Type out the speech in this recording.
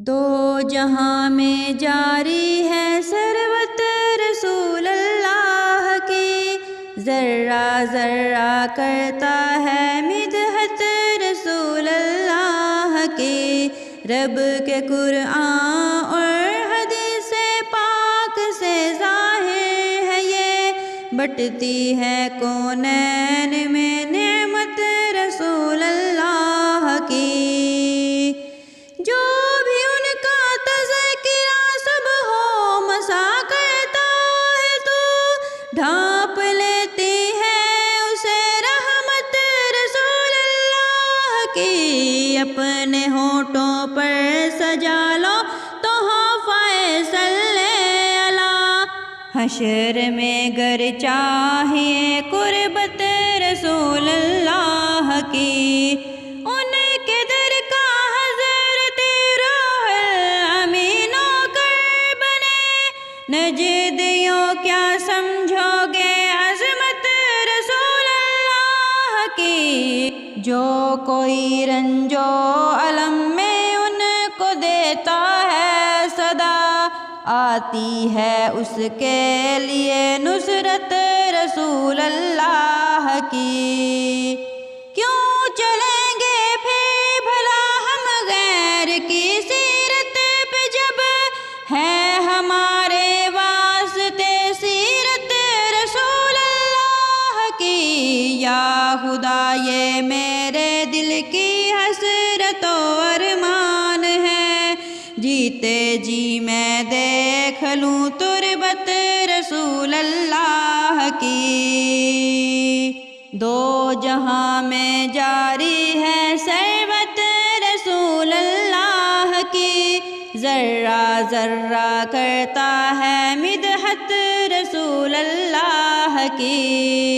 دو جہاں میں جاری ہے ثروت رسول اللہ کی، ذرہ ذرہ کرتا ہے مدحت رسول اللہ کی۔ رب کے قرآن اور حدیث پاک سے ظاہر ہے یہ، بٹتی ہے کونین میں نعمت رسول اللہ کی۔ جو بھی ان کا تذکرہ صبح و مساء کرتا ہے تو ڈھانپ لیتی ہے اسے رحمت رسول اللہ کی۔ اپنے ہونٹوں پر سجا لو تحفہ صلی علی، حشر میں گر چاہیے قربت رسول اللہ کی۔ ان کے در کا حضرت روح الامین کر بنے، نجدیوں کیا سمجھو گے عظمت رسول اللہ کی۔ جو کوئی رنج و الم میں ان کو دیتا ہے صدا، آتی ہے اس کے لیے نصرت رسول اللہ کی۔ کیوں چلیں گے پھر بھلا ہم غیر کی سیرت پہ، جب ہے ہمارے واسطے سیرت رسول اللہ کی۔ یا خدا یہ میرے دل کی حسرت و ارمان ہے، جیتے جی میں دیکھ لوں تربت رسول اللہ کی۔ دو جہاں میں جاری ہے ثروت رسول اللہ کی، ذرہ ذرہ کرتا ہے مدحت رسول اللہ کی۔